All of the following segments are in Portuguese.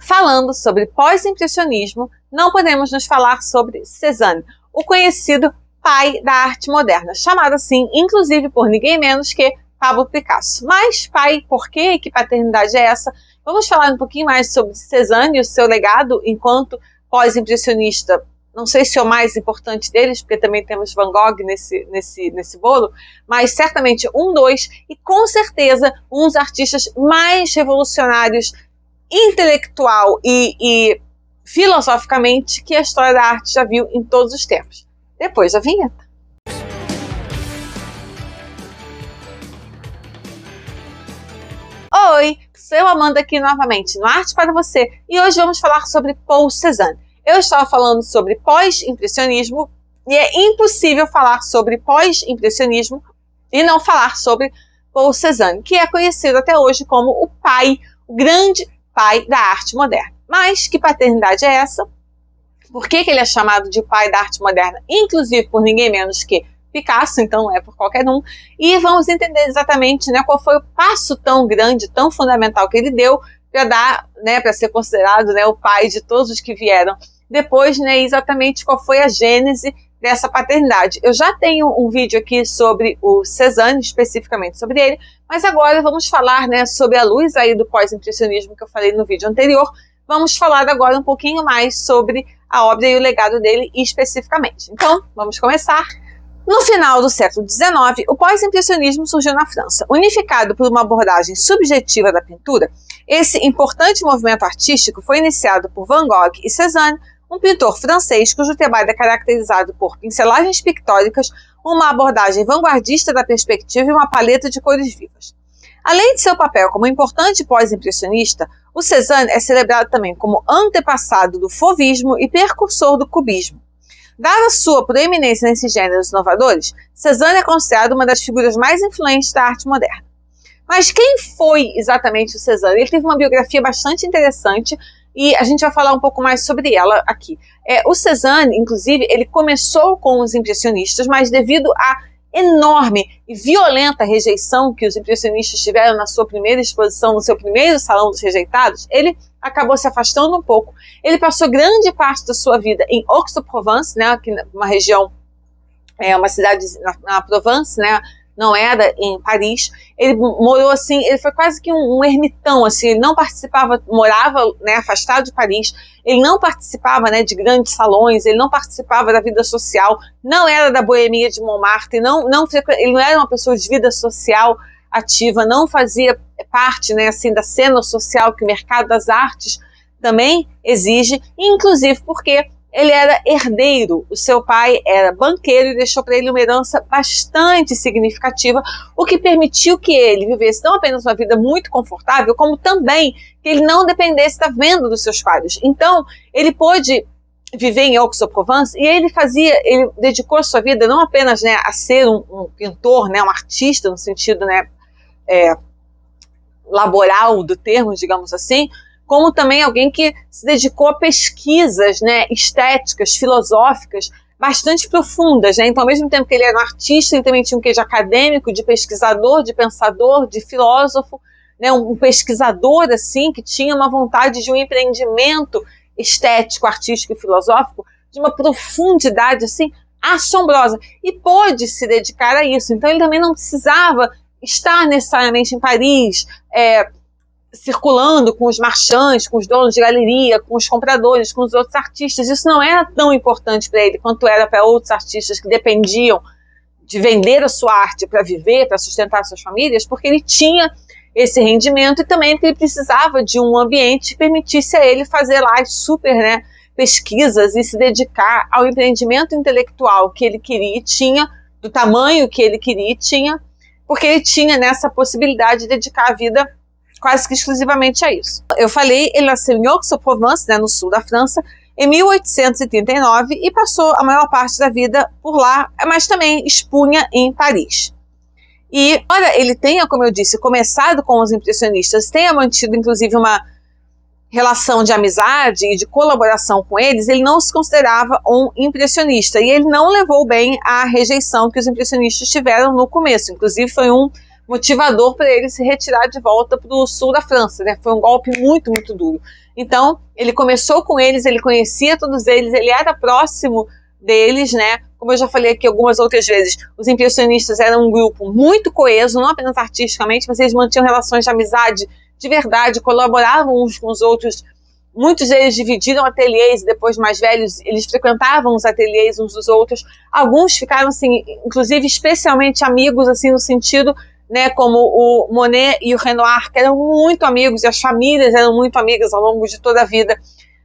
Falando sobre pós-impressionismo, não podemos nos falar sobre Cézanne, o conhecido pai da arte moderna, chamado assim, inclusive, por ninguém menos que Pablo Picasso. Mas pai, por quê? Que paternidade é essa? Vamos falar um pouquinho mais sobre Cézanne e o seu legado enquanto pós-impressionista. Não sei se é o mais importante deles, porque também temos Van Gogh nesse bolo, mas certamente dois, e com certeza um dos artistas mais revolucionários intelectual e filosoficamente que a história da arte já viu em todos os tempos. Depois da vinheta. Oi, sou eu, Amanda, aqui novamente no Arte para Você, e hoje vamos falar sobre Paul Cézanne. Eu estava falando sobre pós-impressionismo e é impossível falar sobre pós-impressionismo e não falar sobre Paul Cézanne, que é conhecido até hoje como o pai, o grande pai da arte moderna. Mas que paternidade é essa? Por que ele é chamado de pai da arte moderna? Inclusive por ninguém menos que Picasso, então não é por qualquer um. E vamos entender exatamente, né, qual foi o passo tão grande, tão fundamental que ele deu para dar, né, para ser considerado, né, o pai de todos os que vieram depois, né, exatamente qual foi a gênese dessa paternidade. Eu já tenho um vídeo aqui sobre o Cézanne, especificamente sobre ele, mas agora vamos falar, né, sobre a luz aí do pós-impressionismo que eu falei no vídeo anterior. Vamos falar agora um pouquinho mais sobre a obra e o legado dele especificamente. Então, vamos começar. No final do século XIX, o pós-impressionismo surgiu na França. Unificado por uma abordagem subjetiva da pintura, esse importante movimento artístico foi iniciado por Van Gogh e Cézanne, um pintor francês cujo trabalho é caracterizado por pincelagens pictóricas, uma abordagem vanguardista da perspectiva e uma paleta de cores vivas. Além de seu papel como importante pós-impressionista, o Cézanne é celebrado também como antepassado do fauvismo e precursor do cubismo. Dada sua proeminência nesses gêneros inovadores, Cézanne é considerado uma das figuras mais influentes da arte moderna. Mas quem foi exatamente o Cézanne? Ele teve uma biografia bastante interessante e a gente vai falar um pouco mais sobre ela aqui. O Cézanne, inclusive, ele começou com os impressionistas, mas devido à enorme e violenta rejeição que os impressionistas tiveram na sua primeira exposição, no seu primeiro Salão dos Rejeitados, ele acabou se afastando um pouco. Ele passou grande parte da sua vida em Aix-en-Provence, né, aqui numa região, uma cidade na Provence, né, não era em Paris. Ele morou assim, ele foi quase que um ermitão, assim, ele não participava, morava, né, afastado de Paris, ele não participava, né, de grandes salões, ele não participava da vida social, não era da boemia de Montmartre, ele não era uma pessoa de vida social ativa, não fazia parte, né, assim, da cena social que o mercado das artes também exige, inclusive porque ele era herdeiro, o seu pai era banqueiro e deixou para ele uma herança bastante significativa, o que permitiu que ele vivesse não apenas uma vida muito confortável, como também que ele não dependesse da venda dos seus quadros. Então, ele pôde viver em Aix-en-Provence e ele dedicou a sua vida não apenas, né, a ser um pintor, né, um artista no sentido, né, laboral do termo, digamos assim, como também alguém que se dedicou a pesquisas, né, estéticas, filosóficas, bastante profundas, né? Então, ao mesmo tempo que ele era um artista, ele também tinha um quê de acadêmico, de pesquisador, de pensador, de filósofo, né? Um pesquisador, assim, que tinha uma vontade de um empreendimento estético, artístico e filosófico de uma profundidade, assim, assombrosa. E pôde se dedicar a isso. Então, ele também não precisava estar necessariamente em Paris, circulando com os marchands, com os donos de galeria, com os compradores, com os outros artistas. Isso não era tão importante para ele quanto era para outros artistas que dependiam de vender a sua arte para viver, para sustentar suas famílias, porque ele tinha esse rendimento e também porque ele precisava de um ambiente que permitisse a ele fazer lá as super, né, pesquisas e se dedicar ao empreendimento intelectual que ele queria e tinha, do tamanho que ele queria e tinha, porque ele tinha nessa possibilidade de dedicar a vida quase que exclusivamente a isso. Eu falei, ele nasceu em Aix-en-Provence, né, no sul da França, em 1839 e passou a maior parte da vida por lá, mas também expunha em Paris. E, embora ele tenha, como eu disse, começado com os impressionistas, tenha mantido inclusive uma relação de amizade e de colaboração com eles, ele não se considerava um impressionista e ele não levou bem a rejeição que os impressionistas tiveram no começo. Inclusive foi um motivador para ele se retirar de volta para o sul da França, né? Foi um golpe muito, muito duro. Então, ele começou com eles, ele conhecia todos eles, ele era próximo deles, né? Como eu já falei aqui algumas outras vezes, os impressionistas eram um grupo muito coeso, não apenas artisticamente, mas eles mantinham relações de amizade de verdade, colaboravam uns com os outros. Muitos deles dividiram ateliês e depois, mais velhos, eles frequentavam os ateliês uns dos outros. Alguns ficaram, assim, inclusive, especialmente amigos, assim, no sentido, né, como o Monet e o Renoir, que eram muito amigos, e as famílias eram muito amigas ao longo de toda a vida.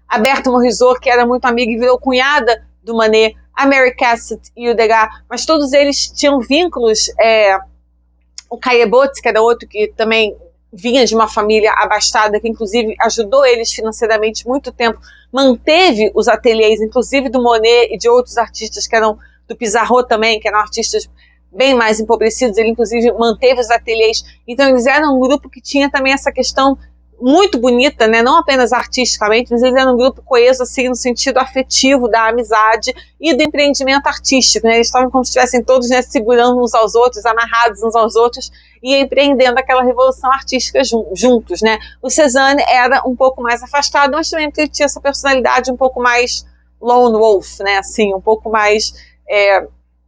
A Berthe Morisot, que era muito amiga e virou cunhada do Monet, a Mary Cassatt e o Degas, mas todos eles tinham vínculos. O Caillebotte, que era outro que também vinha de uma família abastada, que inclusive ajudou eles financeiramente muito tempo, manteve os ateliês, inclusive do Monet e de outros artistas que eram do Pissarro também, que eram artistas bem mais empobrecidos, ele inclusive manteve os ateliês. Então eles eram um grupo que tinha também essa questão muito bonita, né? Não apenas artisticamente, mas eles eram um grupo coeso, assim, no sentido afetivo da amizade e do empreendimento artístico, né? Eles estavam como se estivessem todos, né, segurando uns aos outros, amarrados uns aos outros e empreendendo aquela revolução artística juntos, né? O Cézanne era um pouco mais afastado, mas também porque ele tinha essa personalidade um pouco mais lone wolf, né? Assim, um pouco mais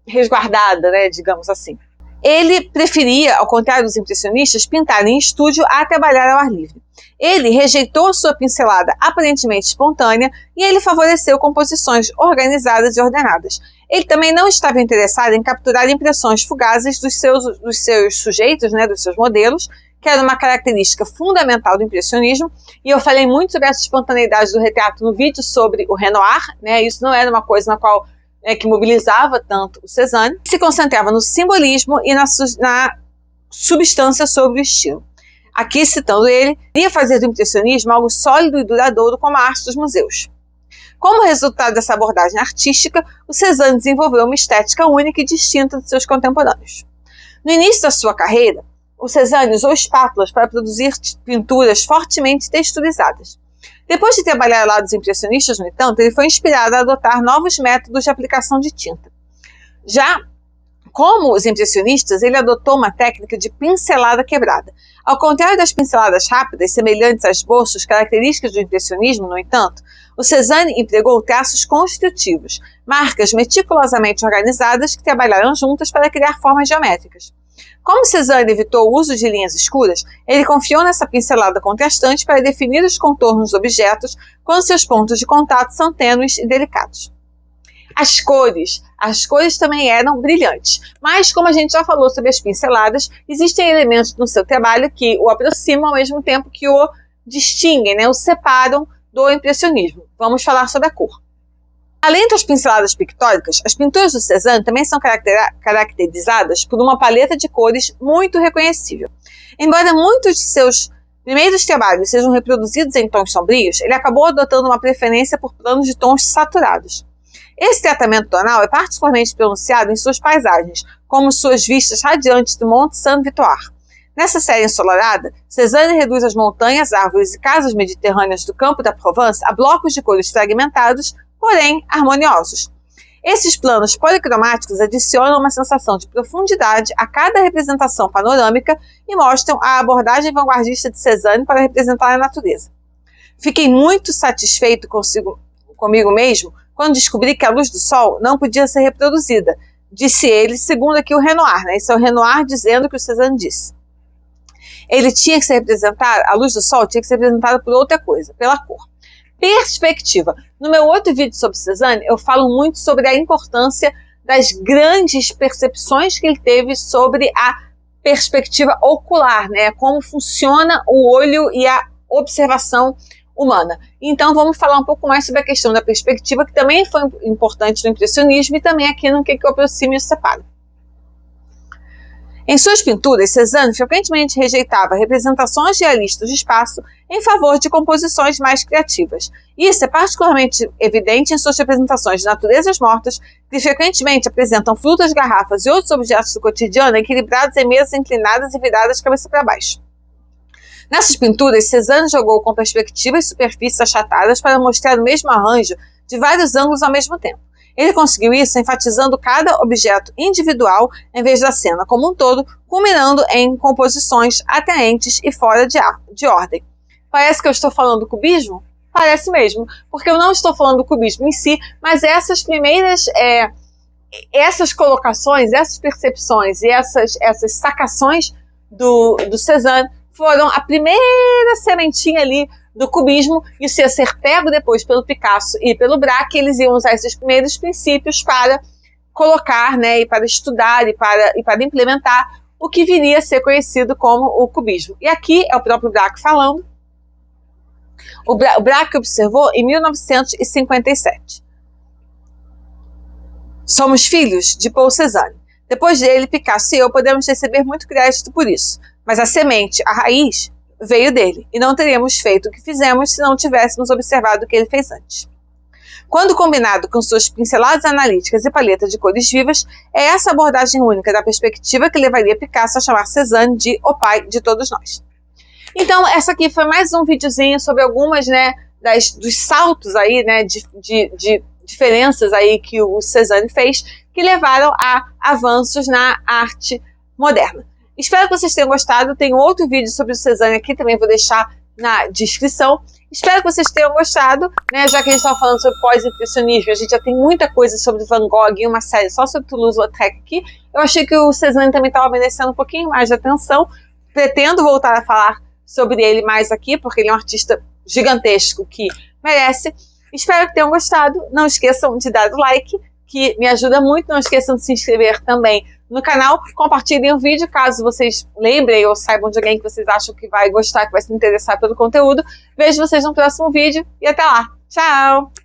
resguardada, né? Digamos assim. Ele preferia, ao contrário dos impressionistas, pintar em estúdio a trabalhar ao ar livre. Ele rejeitou sua pincelada aparentemente espontânea e ele favoreceu composições organizadas e ordenadas. Ele também não estava interessado em capturar impressões fugazes dos seus sujeitos, né, dos seus modelos, que era uma característica fundamental do impressionismo, e eu falei muito sobre essa espontaneidade do retrato no vídeo sobre o Renoir, né, isso não era uma coisa na qual que mobilizava tanto o Cézanne, se concentrava no simbolismo e na substância sobre o estilo. Aqui, citando ele, queria fazer do impressionismo algo sólido e duradouro como a arte dos museus. Como resultado dessa abordagem artística, o Cézanne desenvolveu uma estética única e distinta de seus contemporâneos. No início da sua carreira, o Cézanne usou espátulas para produzir pinturas fortemente texturizadas. Depois de trabalhar ao lado dos impressionistas, no entanto, ele foi inspirado a adotar novos métodos de aplicação de tinta. Já como os impressionistas, ele adotou uma técnica de pincelada quebrada. Ao contrário das pinceladas rápidas, semelhantes a esboços características do impressionismo, no entanto, o Cézanne empregou traços construtivos, marcas meticulosamente organizadas que trabalharam juntas para criar formas geométricas. Como Cézanne evitou o uso de linhas escuras, ele confiou nessa pincelada contrastante para definir os contornos dos objetos quando seus pontos de contato são tênues e delicados. As cores também eram brilhantes, mas como a gente já falou sobre as pinceladas, existem elementos no seu trabalho que o aproximam ao mesmo tempo que o distinguem, né, o separam do impressionismo. Vamos falar sobre a cor. Além das pinceladas pictóricas, as pinturas do Cézanne também são caracterizadas por uma paleta de cores muito reconhecível. Embora muitos de seus primeiros trabalhos sejam reproduzidos em tons sombrios, ele acabou adotando uma preferência por planos de tons saturados. Esse tratamento tonal é particularmente pronunciado em suas paisagens, como suas vistas radiantes do Monte Saint-Victoire. Nessa série ensolarada, Cézanne reduz as montanhas, árvores e casas mediterrâneas do campo da Provence a blocos de cores fragmentados, porém harmoniosos. Esses planos policromáticos adicionam uma sensação de profundidade a cada representação panorâmica e mostram a abordagem vanguardista de Cézanne para representar a natureza. Fiquei muito satisfeito comigo mesmo quando descobri que a luz do sol não podia ser reproduzida, disse ele, segundo aqui o Renoir, né? Isso é o Renoir dizendo o que o Cézanne disse. Ele tinha que ser representado, a luz do sol tinha que ser representada por outra coisa, pela cor. Perspectiva. No meu outro vídeo sobre Cézanne, eu falo muito sobre a importância das grandes percepções que ele teve sobre a perspectiva ocular, né? Como funciona o olho e a observação humana. Então vamos falar um pouco mais sobre a questão da perspectiva, que também foi importante no impressionismo e também aqui no que eu aproximo e separo. Em suas pinturas, Cézanne frequentemente rejeitava representações realistas de espaço em favor de composições mais criativas. Isso é particularmente evidente em suas representações de naturezas mortas, que frequentemente apresentam frutas, garrafas e outros objetos do cotidiano equilibrados em mesas inclinadas e viradas cabeça para baixo. Nessas pinturas, Cézanne jogou com perspectivas e superfícies achatadas para mostrar o mesmo arranjo de vários ângulos ao mesmo tempo. Ele conseguiu isso enfatizando cada objeto individual em vez da cena como um todo, culminando em composições atraentes e fora de ordem. Parece que eu estou falando cubismo? Parece mesmo, porque eu não estou falando do cubismo em si, mas essas primeiras essas colocações, essas percepções e essas sacações do Cézanne foram a primeira sementinha ali do cubismo. Isso ia ser pego depois pelo Picasso e pelo Braque. Eles iam usar esses primeiros princípios para colocar, né, e para estudar e para implementar o que viria a ser conhecido como o cubismo. E aqui é o próprio Braque falando. O Braque observou em 1957. Somos filhos de Paul Cézanne. Depois dele, Picasso e eu podemos receber muito crédito por isso, mas a semente, a raiz, veio dele, e não teríamos feito o que fizemos se não tivéssemos observado o que ele fez antes. Quando combinado com suas pinceladas analíticas e paleta de cores vivas, é essa abordagem única da perspectiva que levaria Picasso a chamar Cézanne de o pai de todos nós. Então, essa aqui foi mais um videozinho sobre algumas, né, dos saltos aí, né, de diferenças aí que o Cézanne fez, que levaram a avanços na arte moderna. Espero que vocês tenham gostado. Tem outro vídeo sobre o Cézanne aqui, também vou deixar na descrição. Espero que vocês tenham gostado, né? Já que a gente estava falando sobre pós-impressionismo, a gente já tem muita coisa sobre Van Gogh e uma série só sobre Toulouse-Lautrec aqui. Eu achei que o Cézanne também estava merecendo um pouquinho mais de atenção. Pretendo voltar a falar sobre ele mais aqui, porque ele é um artista gigantesco que merece. Espero que tenham gostado. Não esqueçam de dar o like, que me ajuda muito. Não esqueçam de se inscrever também no canal. Compartilhem o vídeo, caso vocês lembrem ou saibam de alguém que vocês acham que vai gostar, que vai se interessar pelo conteúdo. Vejo vocês no próximo vídeo e até lá. Tchau!